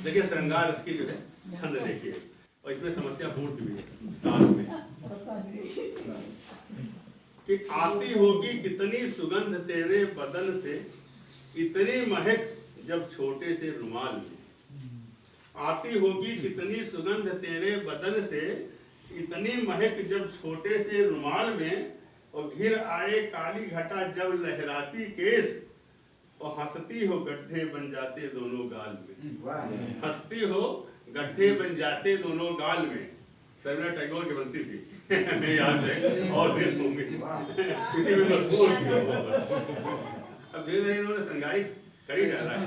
देखिए श्रृंगार रस की जो है छंद देखिए, और इसमें समस्या पूर्ति भी है साथ में कि आती होगी कितनी सुगंध तेरे बदन से, इतनी महक जब छोटे से रुमाल में। आती होगी कितनी सुगंध तेरे बदन से, इतनी महक जब छोटे से रुमाल में। और घिर आए काली घटा जब लहराती केस, और हंसती हो गड्ढे बन जाते दोनों गाल में। हंसती हो गड्ढे बन जाते दोनों गाल में। रवींद्रनाथ टैगोर की बनती थी हमें याद है, और भी होंगे किसी में मजबूर अब धीरे धीरे इन्होंने श्रृंगारी कर ही डाला है।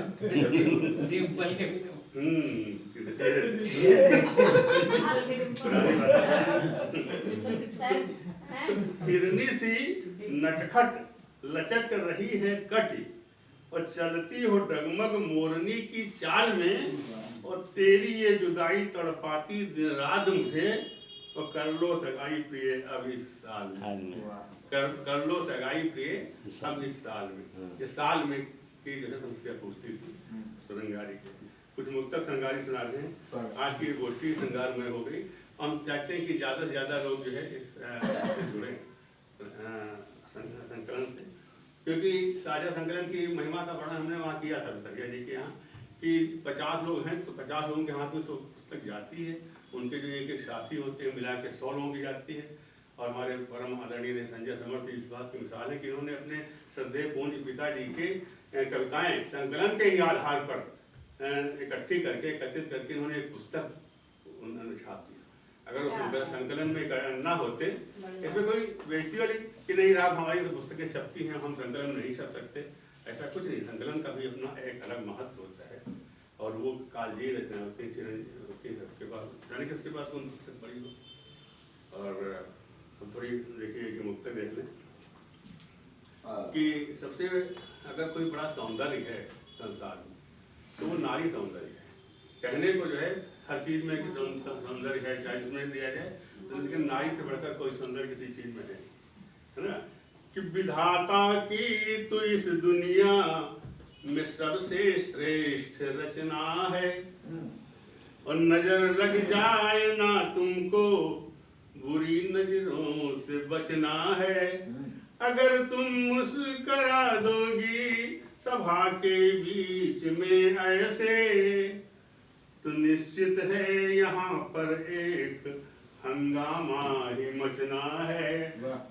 हिरनी सी नटखट लचक रही है कटी, और चलती हो डगमग मोरनी की चाल में। और तेरी ये जुदाई तड़पाती दिन रात मुझे, और कर लो सगाई प्रिय अब इस साल में। कर लो सगाई प्रिय अब इस साल में। इस साल में की जो है समस्या पूछती थी श्रृंगारी के। कुछ मुक्तक श्रृंगारी सुना रहे हैं। आज की गोष्ठी श्रृंगारमय हो गई। हम चाहते हैं कि ज़्यादा से ज़्यादा लोग जो है इससे जुड़े संकलन से, क्योंकि साझा संकलन की महिमा का वर्णन हमने वहाँ किया था सरिया जी के यहाँ कि 50 लोग हैं तो 50 लोगों के हाथ में तो पुस्तक जाती है। उनके जो एक एक साथी होते हैं मिला के 100 लोगों की जाती है। और हमारे परम आदरणीय संजय समर्थ इस बात की मिसाल है कि उन्होंने अपने श्रद्धेय पूज्य पिताजी के कविताएं संकलन के ही आधार पर इकट्ठी करके एकत्रित करके उन्होंने एक पुस्तक उन्होंने छाप दिया। अगर वो संकलन में ना होते, इसमें कोई व्यक्ति वाली कि नहीं राब हमारी तो पुस्तकें छपती हैं हम संकलन नहीं छप सकते, ऐसा कुछ नहीं। संकलन का भी अपना एक अलग महत्व होता है। और वो कालजी रचना होती है सबके पास, यानी किसके पास कौन पुस्तक पढ़ी हो। और हम थोड़ी देखिए कि मुक्त देख लें कि सबसे अगर कोई बड़ा सौंदर्य है संसार में तो वो नारी सौंदर्य है। कहने को जो है हर चीज में सौंदर्य है, चाहे उसमें दिया जाए, लेकिन नारी से बढ़कर कोई सौंदर्य किसी चीज में है ना। कि विधाता की तो इस दुनिया में सबसे श्रेष्ठ रचना है, और नजर लग जाए ना तुमको बुरी नजरों से बचना है। अगर तुम मुस्कुरा दोगी सभा के बीच में ऐसे, तो निश्चित है यहाँ पर एक हंगामा ही मचना है।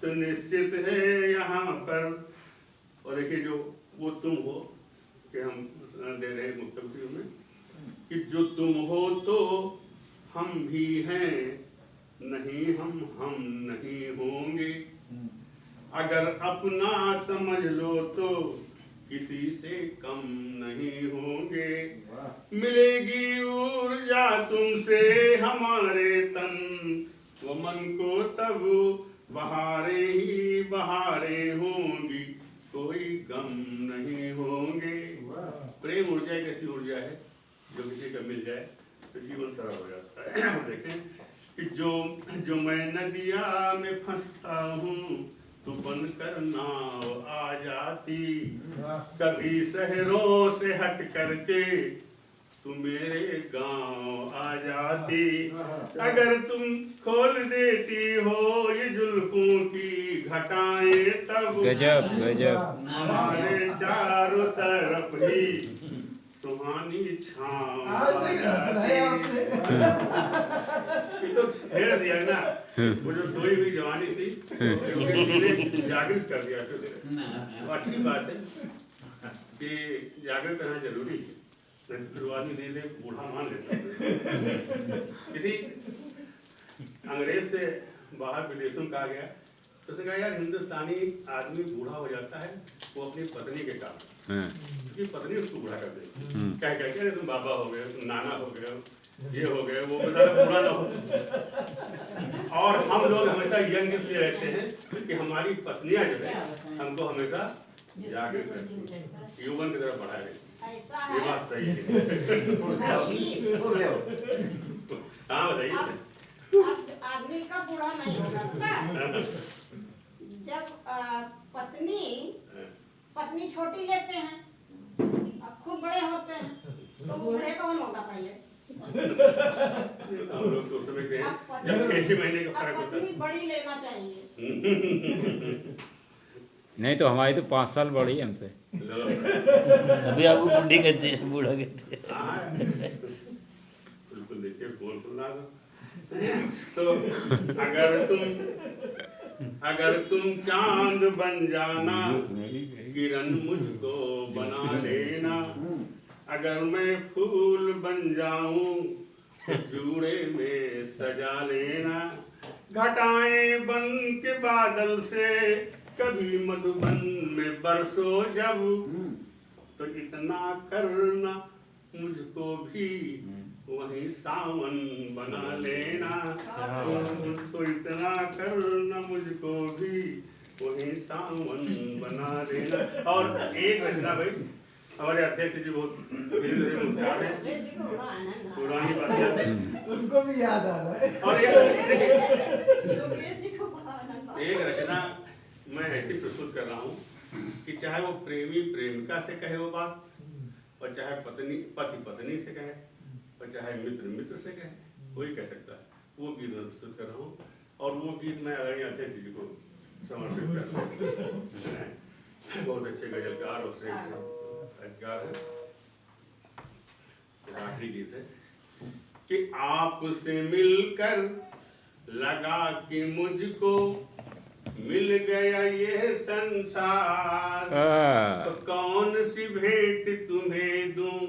तो निश्चित है यहाँ पर। और देखिए जो वो तुम हो कि हम दे रहे मुक्तक में कि जो तुम हो तो हम भी हैं, नहीं हम नहीं होंगे। अगर अपना समझ लो तो किसी से कम नहीं होंगे। मिलेगी ऊर्जा तुमसे हमारे तन व मन को, तब बहारें ही बहारें होंगी, कोई गम नहीं होंगे। प्रेम ऊर्जा एक ऐसी ऊर्जा है जो किसी का मिल जाए तो जीवन सरल हो जाता है। देखें कि जो मैं नदिया में फंसता हूँ तो बन कर नाव आ जाती, कभी शहरों से हट करके तू मेरे गांव आ जाती। अगर तुम खोल देती हो ये जुल्फों की घटाएं, तब गजब गजब हमारे चारों तरफ ही सुहानी छाँव आ जाती। ये तो छेड़ दिया ना, वो जो सोई हुई जवानी थी जागृत कर दिया। तो अच्छी बात है कि जागृत रहना जरूरी है। आदमी धीरे धीरे बूढ़ा मान लेता है। किसी अंग्रेज से बाहर विदेशों में कहा गया तो उसने कहा यार हिंदुस्तानी आदमी बूढ़ा हो जाता है वो अपनी पत्नी के कारण, उसकी पत्नी उसको बूढ़ा कर देती। क्या क्या क्या तुम बाबा हो गए, तुम नाना हो गए, ये हो गए, वो बेचारा बूढ़ा ना हो। और हम लोग हमेशा यंग इसलिए रहते हैं कि हमारी पत्नियां जो है हमको हमेशा जागृत रखती हैं, यौवन की तरफ बढ़ा रही। ये बात सही है। हाँ बताइए। आदमी का बूढ़ा नहीं होगा जब पत्नी छोटी लेते हैं और खूब बड़े होते हैं तो बूढ़े कौन होगा पहले? हम लोग तो समझते हैं अब जब 6 महीने का अब फर्क होता पत्नी बड़ी लेना चाहिए। है। नहीं तो हमारी तो 5 साल बड़ी है हमसे। लो, अभी आपको बूढ़ी कहते हैं, बूढ़ा कहते हैं। हाँ, बिल्कुल देखिए बोल खुलना तो अगर तुम चांद बन जाना, किरण मुझको बना लेना। अगर मैं फूल बन जाऊं तो जूड़े में सजा लेना। घटाएं बन के बादल से कभी मधुबन में बरसो जब, तो इतना करना मुझको भी वही सावन बना लेना। तो इतना करना मुझको भी वही सावन बना लेना। और एक रचना भाई, हमारे अध्यक्ष जी बहुत धीरे धीरे मुस्कुराते हैं, योगेश जी को बड़ा आनंद आ पुरानी बात याद है। उनको भी याद आ रहा है। और योगेश जी को बड़ा आनंद आ एक रचना मैं ऐसी प्रस्तुत कर रहा हूँ कि चाहे वो प्रेमी प्रेमिका से कहे वो बात, और चाहे पति पत्नी से कहे, और चाहे मित्र मित्र से कहे, कोई कह सकता है। वो गीत मैं प्रस्तुत कर रहा हूँ, और वो गीत मैं आदरणीय अध्यक्ष जी को समर्पित कर रहा हूँ। बहुत अच्छे गजलकार और गजलकार है। आखिरी गीत है कि आपसे मिलकर लगा कि मुझको मिल गया ये संसार। तो कौन सी भेंट तुम्हें दूं,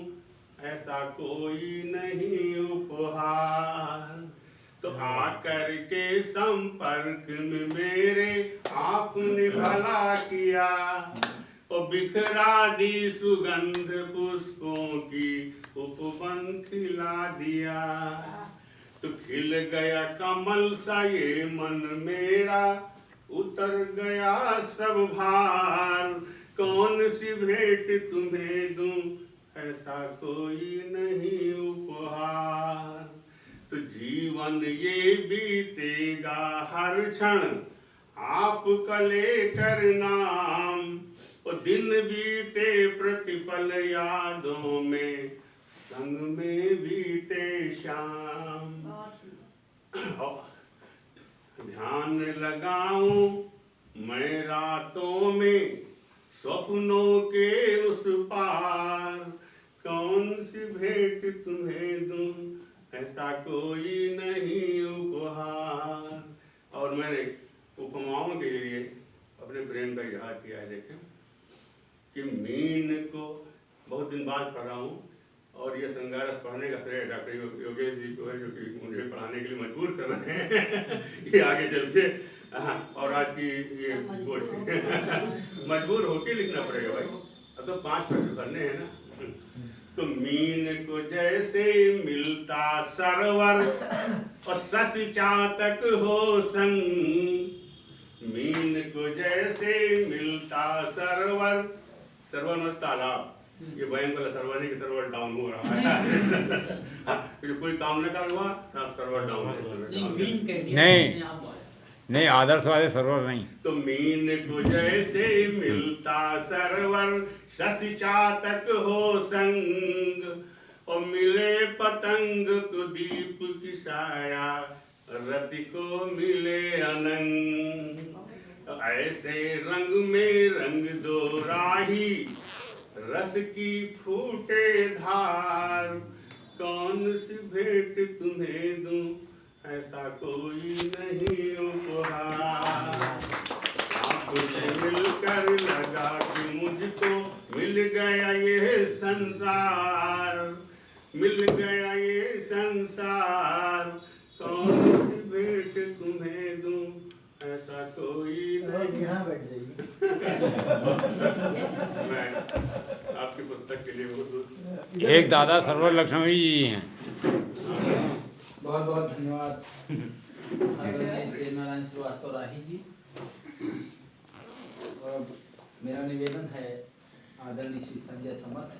ऐसा कोई नहीं उपहार। तो आकर के संपर्क में मेरे आपने भला किया, और बिखरा दी सुगंध पुष्पों की उपवन खिला दिया। तो खिल गया कमल सा ये मन मेरा, उतर गया सब भार। कौन सी भेंट तुम्हें दूं, ऐसा कोई नहीं उपहार। तो जीवन ये बीतेगा हर क्षण आपका लेकर नाम, और दिन बीते प्रतिपल यादों में, संग में बीते शाम। ध्यान लगाऊं मैं रातों में स्वप्नों के उस पार। कौन सी भेंट तुम्हें दूं, ऐसा कोई नहीं उपहार। और मैंने उपमाओं के लिए अपने प्रेम का इजहार किया है। देखें कि मीन को बहुत दिन बाद पढ़ा हूँ, और ये संगारस पढ़ने का श्रेय डॉक्टर योगेश जी को है, जो कि मुझे पढ़ाने के लिए मजबूर कर रहे हैं कि आगे चल के। और आज की ये मजबूर होके लिखना पड़ेगा भाई, अब तो 5 प्रश्न करने हैं ना। तो मीन को जैसे मिलता सरवर, और शशि चातक हो संग। मीन को जैसे मिलता सरवर, सरवर मतलब तालाब, ये बैंक वाला सर्वर नहीं कि सर्वर डाउन हो रहा है। तो कोई काम न कर हुआ सब सर्वर डाउन है। नहीं आदर्शवादी सर्वर नहीं। तो मीन को जैसे मिलता सरवर, शशि चातक हो संग। और मिले पतंग तो दीप की छाया, रति को मिले अनंग। ऐसे रंग में रंग दो राही, रस की फूटे धार। कौन सी भेंट तुम्हें दूं, ऐसा कोई नहीं उपहार। आपसे मिलकर लगा कि मुझको मिल गया ये संसार, मिल गया ये संसार। कौन सी भेंट तुम्हें दूं, ऐसा कोई नहीं। यहाँ बैठ जाइए। मैं आपकी पुस्तक के लिए बहुत एक दादा सर्वर लक्ष्मी जी हैं। बहुत बहुत धन्यवाद आदरणीय नारायण श्रीवास्तव राही जी। और मेरा निवेदन है आदरणीय श्री संजय समर्थ